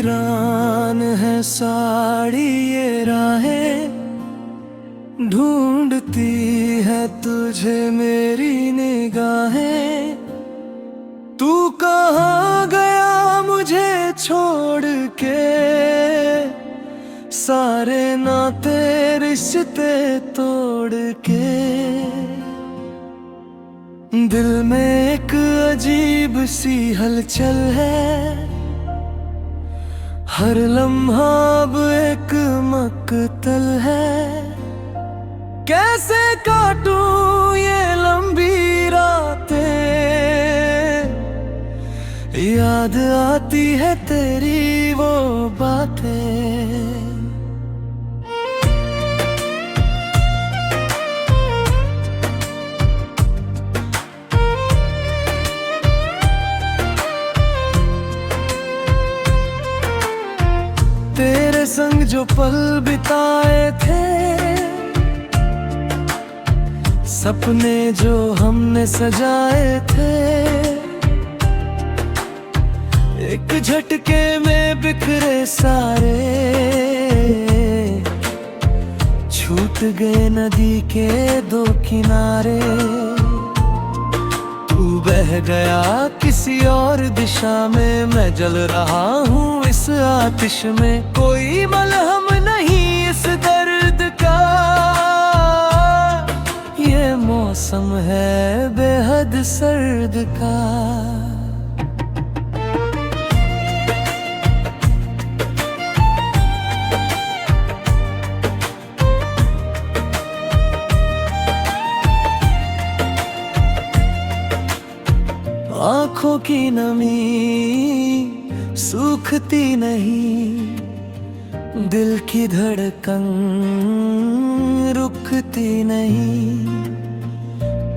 वीरान है साड़ी ये राहें, ढूंढती है तुझे मेरी निगाहें। तू कहाँ गया मुझे छोड़ के, सारे नाते रिश्ते तोड़ के। दिल में एक अजीब सी हलचल है, हर लम्हा अब एक मकतल है। कैसे काटूं ये लंबी रातें, याद आती है तेरी वो बातें। तेरे संग जो पल बिताए थे, सपने जो हमने सजाए थे, एक झटके में बिखरे सारे। छूट गए नदी के दो किनारे, तू बह गया किसी और दिशा में। मैं जल रहा हूँ इस आतिश में, कोई मलहम नहीं इस दर्द का। ये मौसम है बेहद सर्द का। आँखों की नमी सूखती नहीं, दिल की धड़कन रुकती नहीं।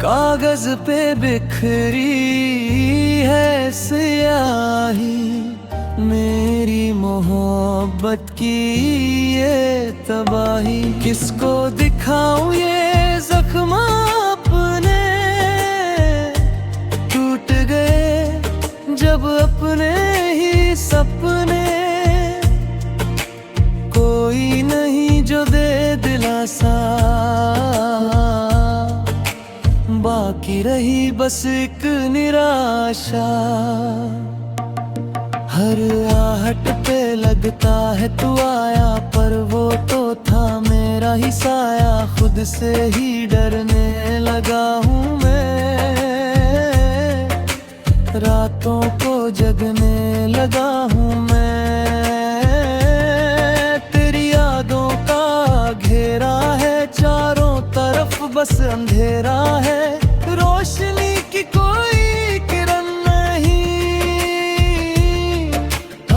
कागज पे बिखरी है स्याही, मेरी मोहब्बत की ये तबाही। किसको दिखाऊं ये जख्म अपने, टूट गए जब अपने ही सपने। कोई नहीं जो दे दिलासा, बाकी रही बस एक निराशा। हर आहट पे लगता है तू आया, पर वो तो था मेरा ही साया। खुद से ही डरने लगा हूँ मैं, रातों को जगने लगा हूँ मैं। तेरी यादों का घेरा है चारों तरफ, बस अंधेरा है। रोशनी की कोई किरण नहीं,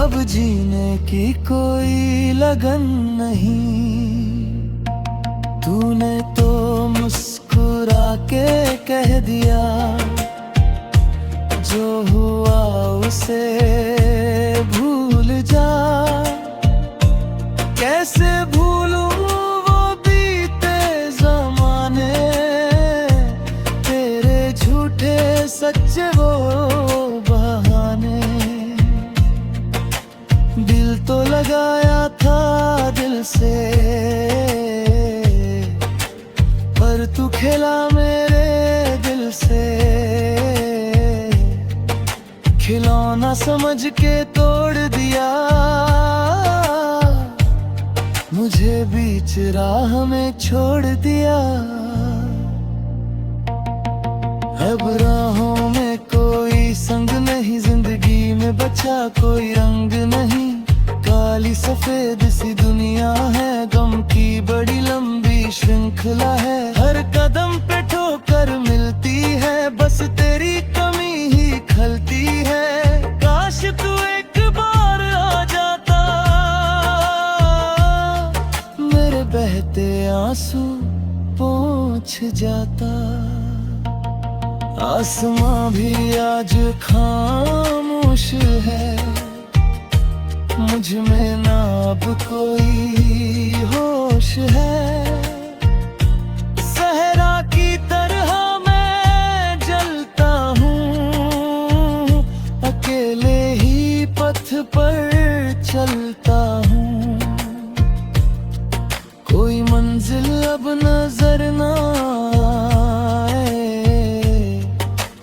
अब जीने की कोई लगन नहीं। तूने तो मुस्कुरा के कह दिया, जो हुआ उसे भूल जा। कैसे भूलूं वो बीते ज़माने, तेरे झूठे सच्चे वो बहाने। दिल तो लगाया था दिल से, पर तू खेला मेरे दिल से। खिलौना समझ के तोड़ दिया, मुझे बीच राह में छोड़ दिया। अब राहों में कोई संग नहीं, जिंदगी में बचा कोई रंग नहीं। काली सफेद सी दुनिया है, गम की बड़ी लंबी श्रृंखला है। हर कदम पे ठोकर मिलती है, बस तेरी कमी ही खलती है। काश तू एक बार आ जाता, मेरे बहते आंसू पोंछ जाता। आसमां भी आज खामोश है, मुझ में ना अब कोई होश है। सहरा की तरह मैं जलता हूँ, अकेले ही पथ पर चलता हूँ, कोई मंजिल अब नजर ना आए,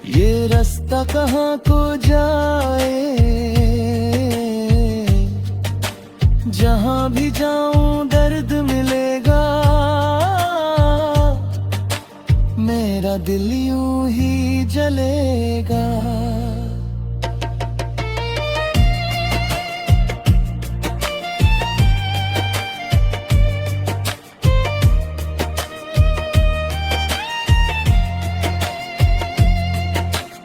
ये रास्ता कहाँ को जाए। जहाँ भी जाऊं दर्द मिलेगा, मेरा दिल यूं ही जलेगा।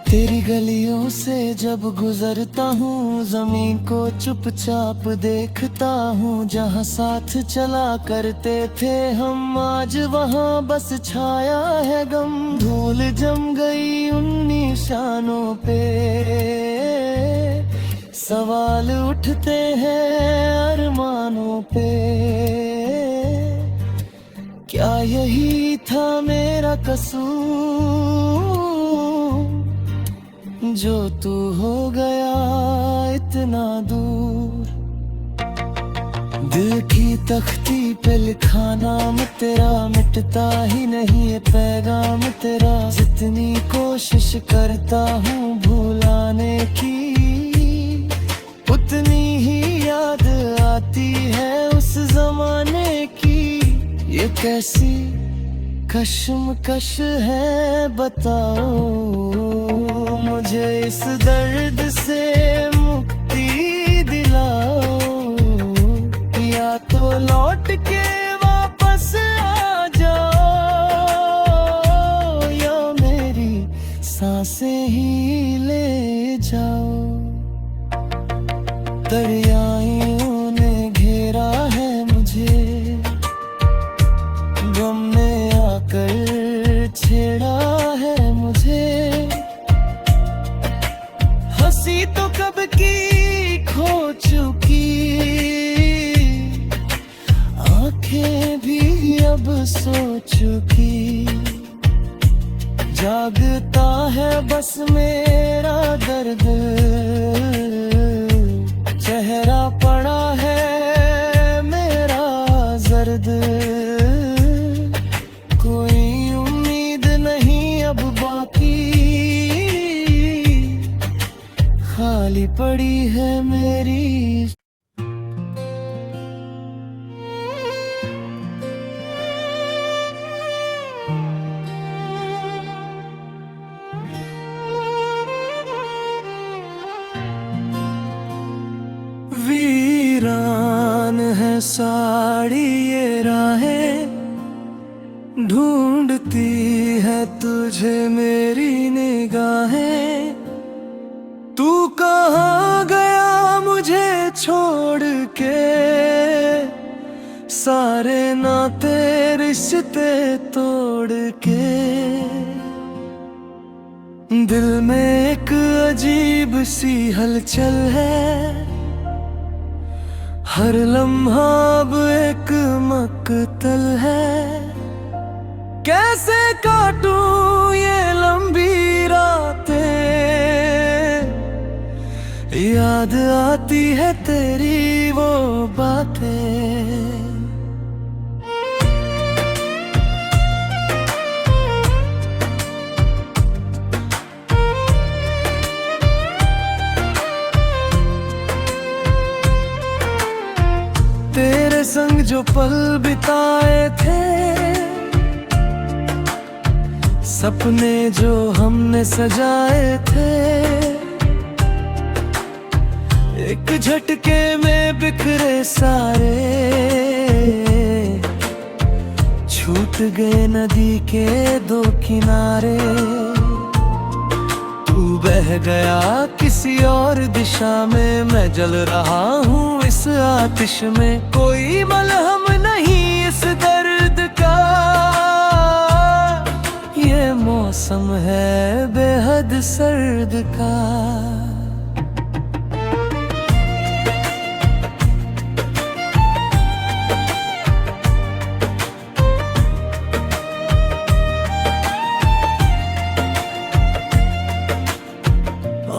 तेरी गलियों से जब गुजरता हूँ, जमीन को चुपचाप देखता हूँ। जहाँ साथ चला करते थे हम, आज वहाँ बस छाया है गम। धूल जम गई उन निशानों पे, सवाल उठते हैं अरमानों पे। क्या यही था मेरा कसूर, जो तू हो गया इतना दूर। दिल की तख्ती पे लिखा नाम तेरा, मिटता ही नहीं ये पैगाम तेरा। जितनी कोशिश करता हूँ भुलाने की, उतनी ही याद आती है उस जमाने की। ये कैसी कश्मकश है बताओ, मुझे इस दर्द से मुक्ति दिलाओ। या तो लौट के वापस आ जाओ, या मेरी सांसें ही ले जाओ। दरियाओं ने घेरा है मुझे, गम ने आकर छेड़ा है मुझे। हंसी तो कब की खो चुकी, आंखें भी अब सो चुकी। जागता है बस मेरा दर्द, चेहरा पड़ा है मेरा जर्द। कोई उम्मीद नहीं अब बाकी, खाली पड़ी है मेरी। वीरान है साड़ी ये राहें, ढूंढती है तुझे मेरी निगाहें। तू कहाँ गया मुझे छोड़ के, सारे नाते रिश्ते तोड़ के। दिल में एक अजीब सी हलचल है, हर लम्हा अब एक मकतल है। कैसे काटूं ये लंबी रातें, याद आती है तेरी वो बातें। तेरे संग जो पल बिताए थे, सपने जो हमने सजाए थे, एक झटके में बिखरे सारे। छूट गए नदी के दो किनारे, तू बह गया किसी और दिशा में। मैं जल रहा हूँ इस आतिश में, कोई मलहम नहीं इस दर्द का। ये मौसम है बेहद सर्द का।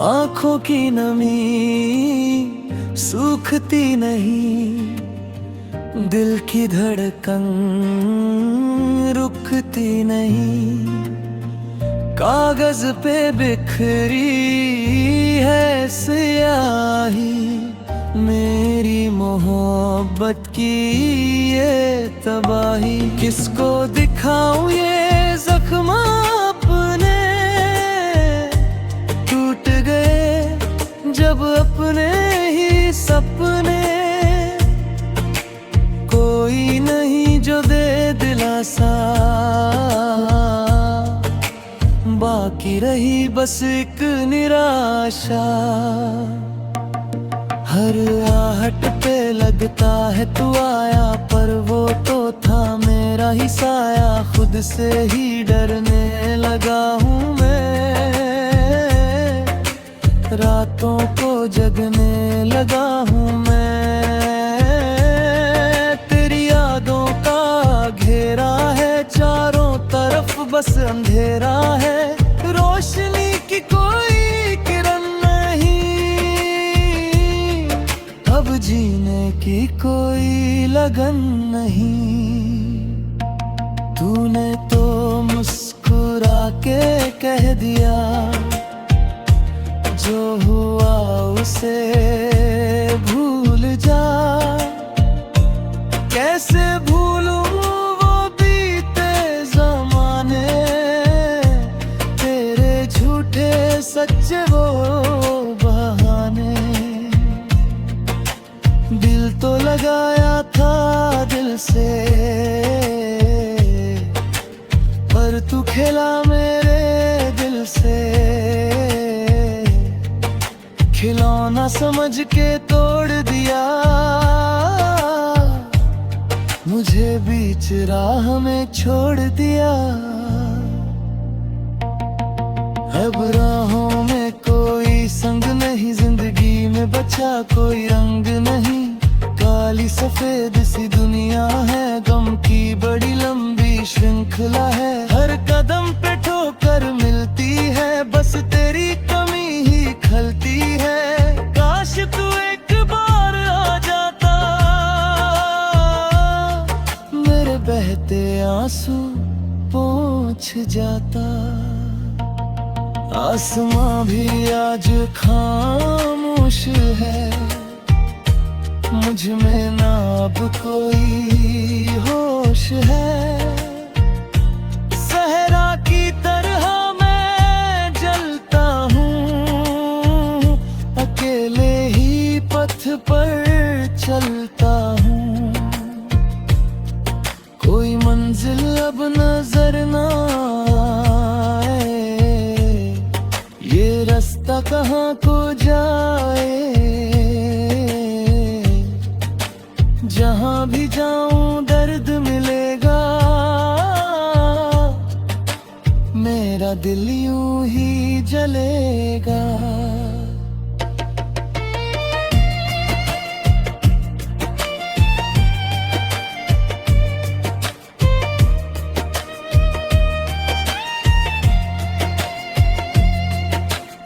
आँखों की नमी सूखती नहीं, दिल की धड़कन रुकती नहीं। कागज पे बिखरी है स्याही, मेरी मोहब्बत की ये तबाही। किसको दिखाऊं ये जख्म अपने, टूट गए जब अपने ही सपने। कोई नहीं जो दे दिलासा, बाकी रही बस एक निराशा। हर आहट पे लगता है तू आया, पर वो तो था मेरा ही साया। खुद से ही डरने लगा हूँ मैं, रातों को जगने लगा हूँ मैं। तेरी यादों का घेरा है, चारों तरफ बस अंधेरा है। रोशनी की कोई किरण नहीं, अब जीने की कोई लगन नहीं। तूने तो मुस्कुरा के कह दिया, जो हुआ उसे भूल जा। कैसे भूलूं वो बीते ज़माने, तेरे झूठे सच्चे वो बहाने। दिल तो लगाया था दिल से, पर तू खेला मेरे दिल से। खिलौना समझ के तोड़ दिया, मुझे बीच राह में छोड़ दिया। अब राहों में कोई संग नहीं, जिंदगी में बचा कोई रंग नहीं। काली सफेद सी दुनिया है, गम की बड़ी लंबी श्रृंखला है। हर कदम पे ठोकर मिलती है, बस तेरी कमी ही खलती है। काश तू एक बार आ जाता, मेरे बहते आंसू पोंछ जाता। आसमां भी आज खामोश है, मुझ में ना अब कोई होश है। सहरा की तरह मैं जलता हूँ, अकेले ही पथ पर चलता हूँ। कोई मंजिल अब नजर ना आए, ये रास्ता कहाँ को जाए। जहाँ भी जाऊं दर्द मिलेगा, मेरा दिल यूं ही जलेगा।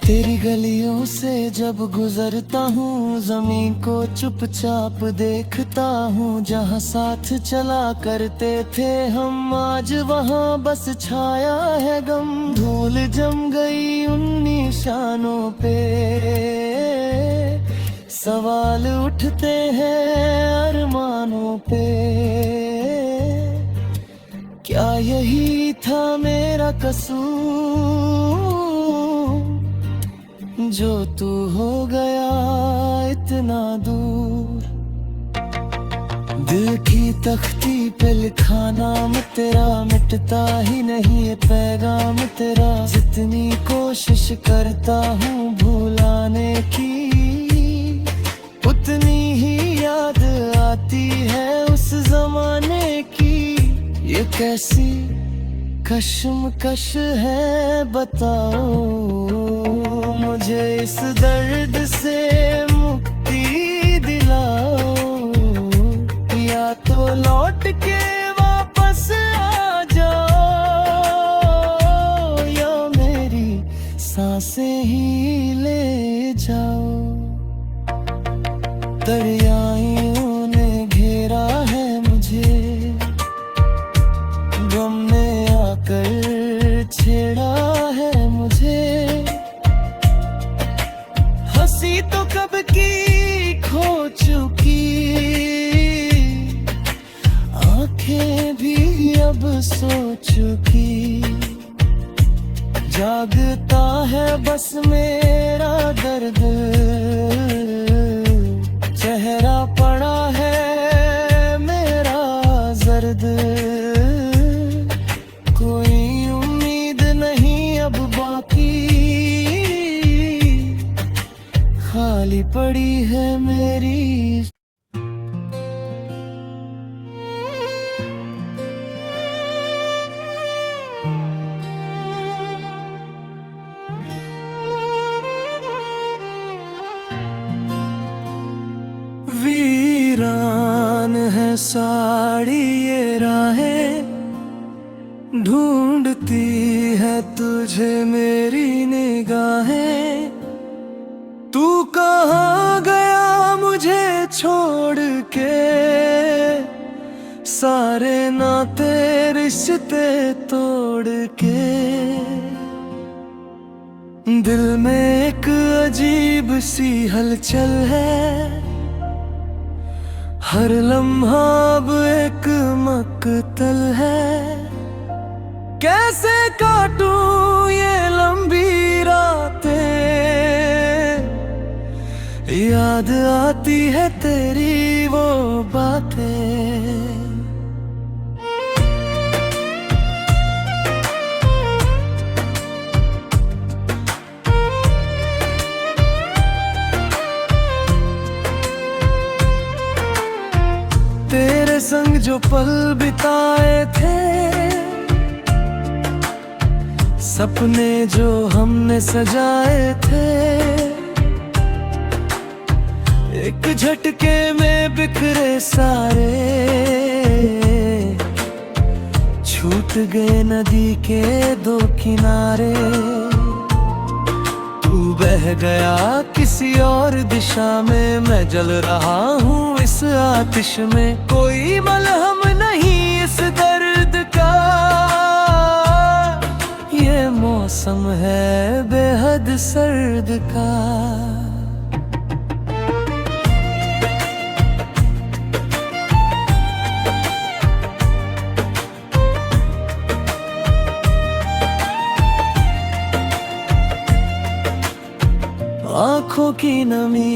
तेरी गलियों से जब गुजरता हूँ, जमीन को चुपचाप देखता हूँ। जहाँ साथ चला करते थे हम, आज वहाँ बस छाया है गम। धूल जम गई उन निशानों पे, सवाल उठते हैं अरमानों पे। क्या यही था मेरा कसूर, जो तू हो गया इतना दूर। दिल की तख्ती पे लिखा नाम तेरा, मिटता ही नहीं ये पैगाम तेरा। जितनी कोशिश करता हूँ भुलाने की, उतनी ही याद आती है उस जमाने की। ये कैसी कश्मकश है बताओ, मुझे इस दर्द से मुक्ति दिलाओ। या तो लौट के वापस आ जाओ, या मेरी सांसें ही ले जाओ। दरियाओं ने घेरा है मुझे, गम ने आकर छेड़ा है मुझे। हंसी तो कब की खो चुकी, आंखें भी अब सो चुकी। जागता है बस मेरा दर्द, चेहरा पड़ा है मेरा जर्द। कोई उम्मीद नहीं अब बाकी, खाली पड़ी है मेरी। वीरान है साड़ी ये राहें, ढूंढती है तुझे मेरी निगाहें। तू कहाँ गया मुझे छोड़ के, सारे नाते रिश्ते तोड़ के। दिल में एक अजीब सी हलचल है, हर लम्हा अब एक मकतल है। कैसे काटूं ये लंबी रातें, याद आती है तेरी वो बातें। तेरे संग जो पल बिताए थे, सपने जो हमने सजाए थे, एक झटके में बिखरे सारे। छूट गए नदी के दो किनारे, तू बह गया किसी और दिशा में। मैं जल रहा हूँ इस आतिश में, कोई मलहम नहीं इस दर्द का। ये मौसम है बेहद सर्द का। आँखों की नमी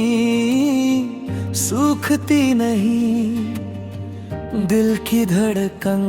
सूखती नहीं, दिल की धड़कन